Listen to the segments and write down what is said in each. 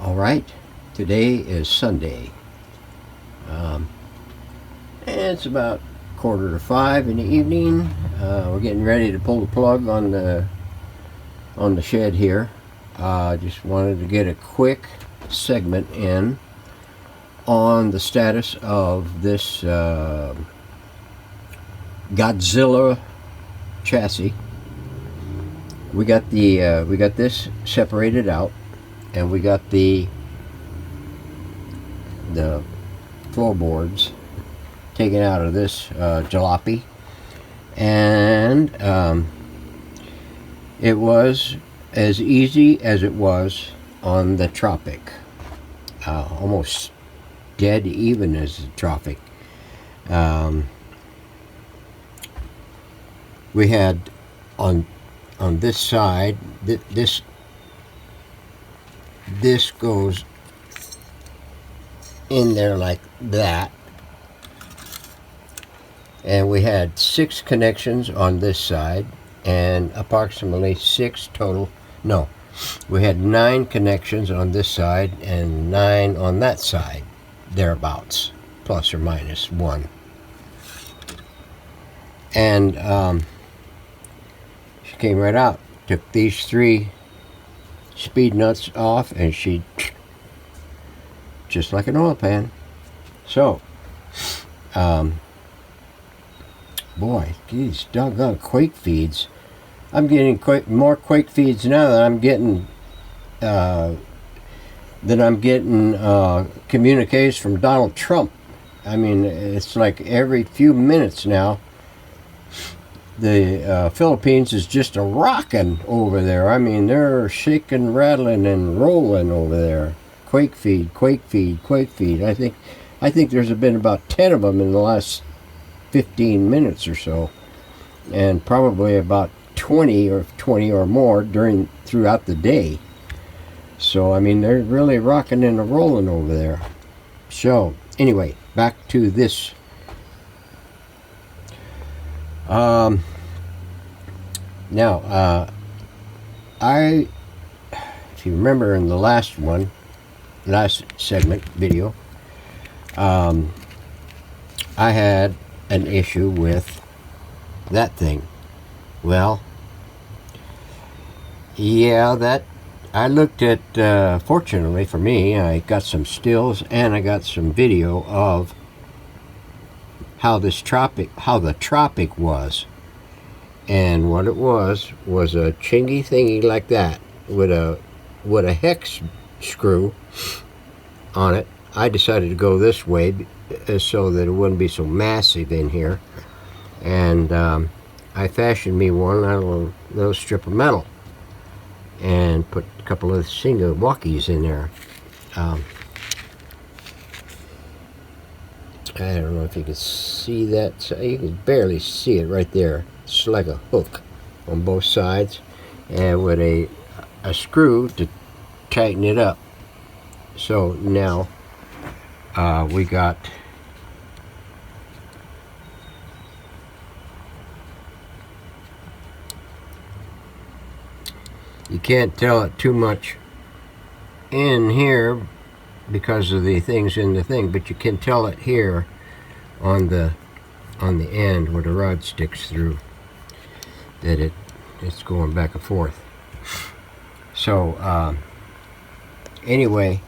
All right, today is Sunday. Um, and it's about 4:45 in the evening. We're getting ready to pull the plug on the shed here. Just wanted to get a quick segment in on the status of this Godzilla chassis. We got this separated out, and we got the floorboards taken out of this jalopy, and it was as easy as it was on the Tropic, almost dead even as the Tropic. We had on this side, this goes in there like that, and we had 6 connections on this side and approximately 6 total. No, we had 9 connections on this side and 9 on that side, thereabouts, plus or minus 1. And she came right out, took these 3 speed nuts off, and she just like an oil pan. So boy, these doggone quake feeds. I'm getting more quake feeds now than I'm getting communiques from Donald Trump. I mean, it's like every few minutes now. The Philippines is just a rocking over there. I mean, they're shaking, rattling, and rolling over there. Quake feed, quake feed, quake feed. I think there's been about 10 of them in the last 15 minutes or so, and probably about 20 or more throughout the day. So I mean, they're really rocking and rolling over there. So anyway, back to this. Now, if you remember in the last segment video, I had an issue with that thing. Well, yeah, that I looked at, fortunately for me, I got some stills and I got some video of how the Tropic was. And what it was a chingy thingy like that with a hex screw on it. I decided to go this way so that it wouldn't be so massive in here, and I fashioned me one out of a little strip of metal and put a couple of single walkies in there. I don't know if you can see that. You can barely see it right there. It's like a hook on both sides, and with a screw to tighten it up. So now we got you can't tell it too much in here because of the things in the thing, but you can tell it here on the end where the rod sticks through that it's going back and forth. So anyway,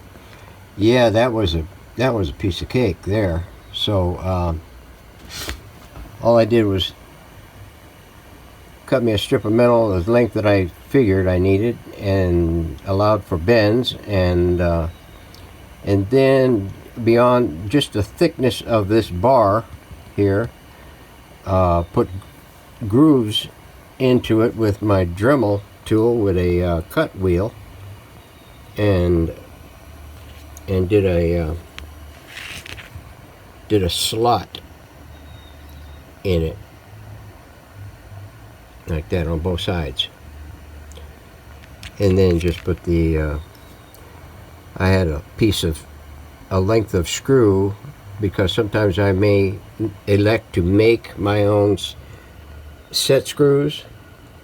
yeah, that was a piece of cake there. So all I did was cut me a strip of metal the length that I figured I needed and allowed for bends, and then beyond just the thickness of this bar here, put grooves into it with my Dremel tool with a cut wheel, and did a slot in it like that on both sides, and then just put the I had a length of screw, because sometimes I may elect to make my own set screws,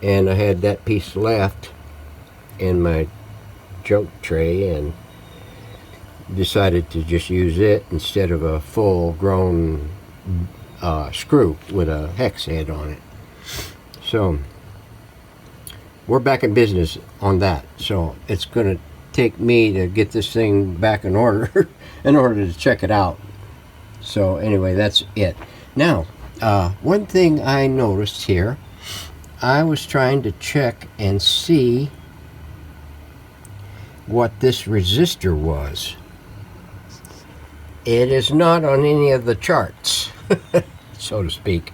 and I had that piece left in my junk tray, and decided to just use it instead of a full-grown screw with a hex head on it. So we're back in business on that. So it's going to take me to get this thing back in order in order to check it out. So anyway, that's it. Now, one thing I noticed here, I was trying to check and see what this resistor was. It is not on any of the charts, so to speak.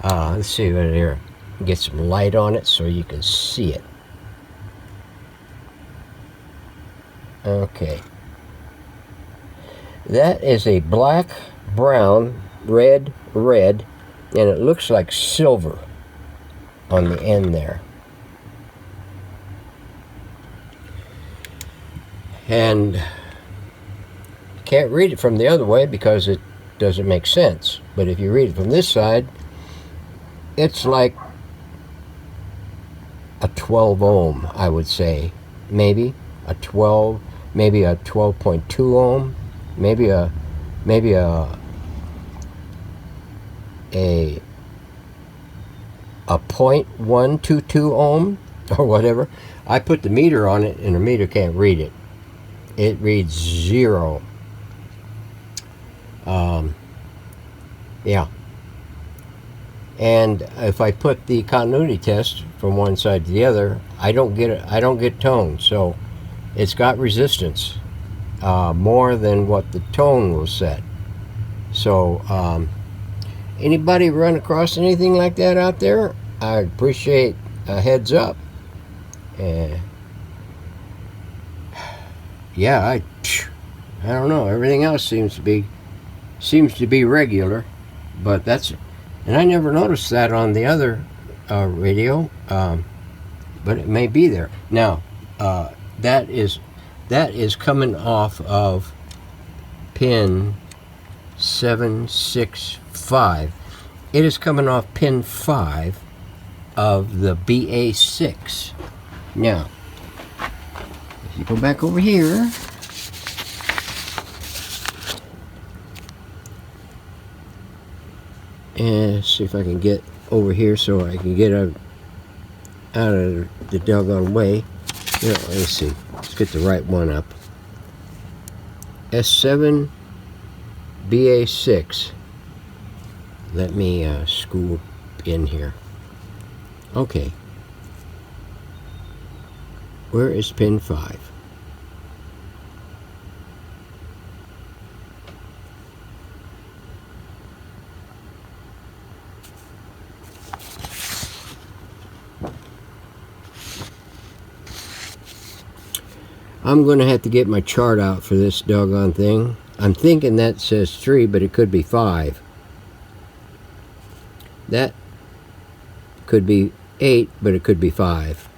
Let's see right here. Get some light on it so you can see it. Okay. That is a black, brown, red, and it looks like silver on the end there. And can't read it from the other way because it doesn't make sense. But if you read it from this side, it's like a 12 ohm, I would say. Maybe a 12, maybe a 12.2 ohm, maybe a 0.122 ohm or whatever. I put the meter on it and the meter can't read it. It reads 0. Yeah. And if I put the continuity test from one side to the other, I don't get it. I don't get tone. So it's got resistance more than what the tone will set. So anybody run across anything like that out there? I appreciate a heads up. Yeah, I don't know. Everything else seems to be regular, but that's. And I never noticed that on the other radio, but it may be there. Now, that is coming off of pin 765. It is coming off pin 5 of the BA6. Now, if you go back over here, and see if I can get over here so I can get out of the doggone way. You know, let's see. Let's get the right one up. S7 BA6. Let me scoop in here. Okay. Where is pin 5? I'm going to have to get my chart out for this doggone thing. I'm thinking that says 3, but it could be 5. That could be 8, but it could be 5.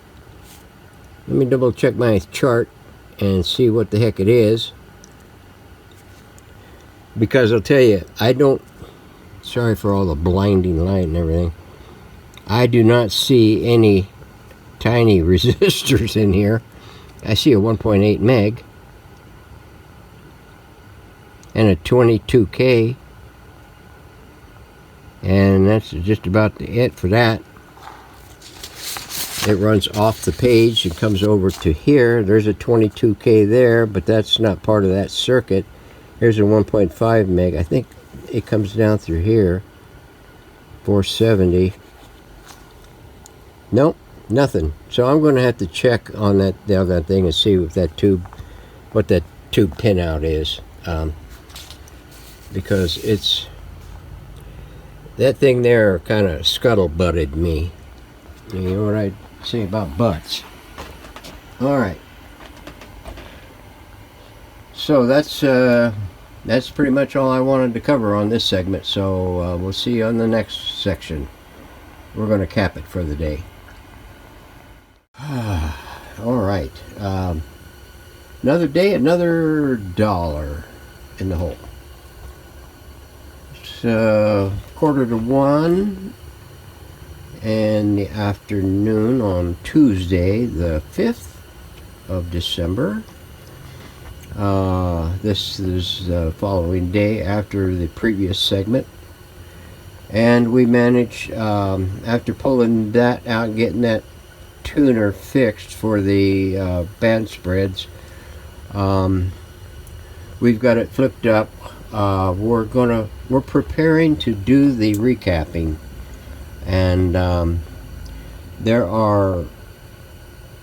Let me double check my chart and see what the heck it is. Because I'll tell you, I don't... Sorry for all the blinding light and everything. I do not see any tiny resistors in here. I see a 1.8 meg and a 22K, and that's just about it for that. It runs off the page and comes over to here. There's a 22K there, but that's not part of that circuit. Here's a 1.5 meg. I think it comes down through here. 470. Nope. Nothing. So I'm going to have to check on that thing and see if that tube, what that tube pinout is, because it's that thing there kind of scuttle-butted me. You know what I say about butts? All right. So that's pretty much all I wanted to cover on this segment. So we'll see you on the next section. We're going to cap it for the day. All right. Another day, another dollar in the hole. It's 1:45 in the afternoon on Tuesday, the 5th of December. This is the following day after the previous segment. And we managed, after pulling that out, getting that tuner fixed for the band spreads, we've got it flipped up. We're preparing to do the recapping, and there are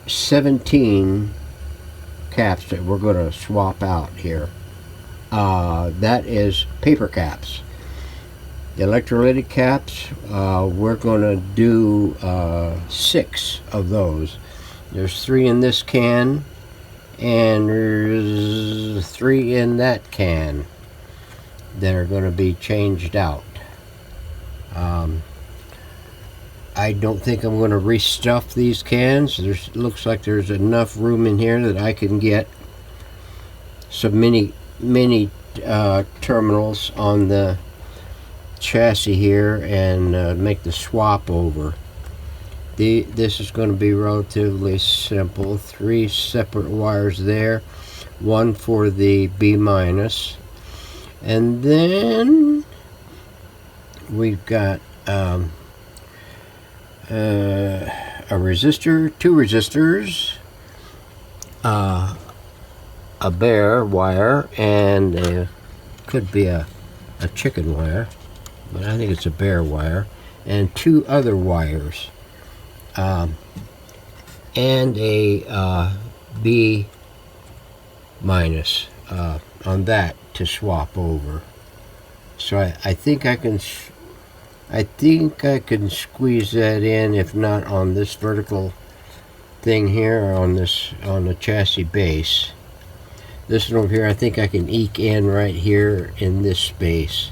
17 caps that we're going to swap out here. That is paper caps. The electrolytic caps, we're going to do 6 of those. There's 3 in this can, and there's 3 in that can that are going to be changed out. I don't think I'm going to restuff these cans. Looks like there's enough room in here that I can get some mini terminals on the chassis here and make the swap over. This is going to be relatively simple. 3 separate wires there, 1 for the B minus, and then we've got a resistor, 2 resistors, a bare wire, and could be a chicken wire, but I think it's a bare wire, and 2 other wires, and a B minus on that to swap over. So I think I can squeeze that in, if not on this vertical thing here, or on the chassis base. This one over here, I think I can eke in right here in this space.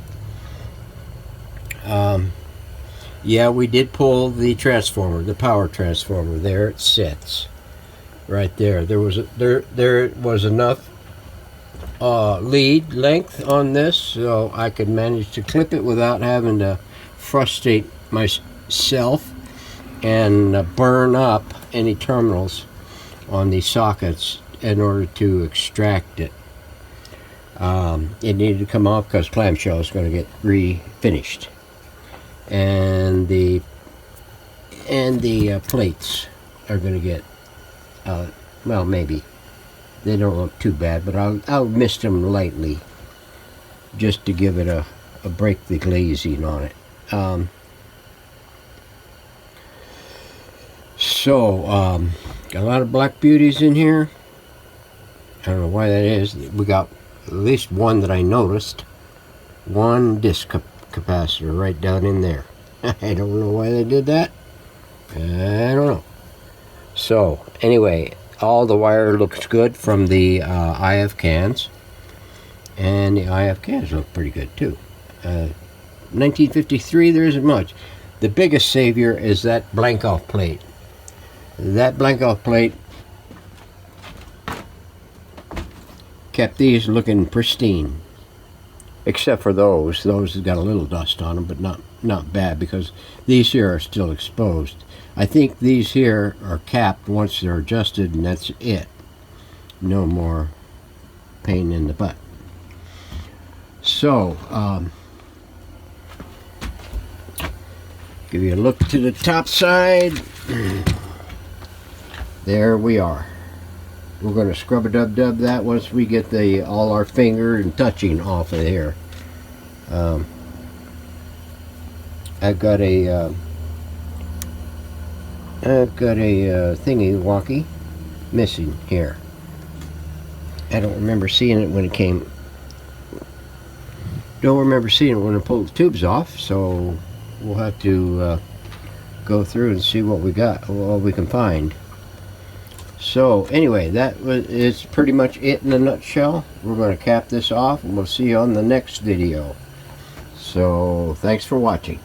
Yeah, we did pull the transformer, the power transformer. There it sits, right there. There was enough lead length on this, so I could manage to clip it without having to frustrate myself and burn up any terminals on these sockets in order to extract it. It needed to come off because clamshell is going to get refinished, and the plates are going to get well, maybe they don't look too bad, but I'll mist them lightly just to give it a break the glazing on it. Got a lot of black beauties in here. I don't know why that is. We got at least one that I noticed. One disc capacitor right down in there. I don't know why they did that. I don't know. So anyway, all the wire looks good from the IF cans, and the IF cans look pretty good too. 1953, there isn't much. The biggest savior is that blank off plate. That blank off plate kept these looking pristine, except for those have got a little dust on them, but not bad, because these here are still exposed. I think these here are capped once they're adjusted, and that's it. No more pain in the butt. So give you a look to the top side. There we are. We're going to scrub a dub that once we get all our finger and touching off of here. I've got a thingy-walkie missing here. I don't remember seeing it when it came. Don't remember seeing it when I pulled the tubes off, so we'll have to go through and see what we got, what we can find. So anyway, it's pretty much it in a nutshell. We're going to cap this off, and we'll see you on the next video. So thanks for watching.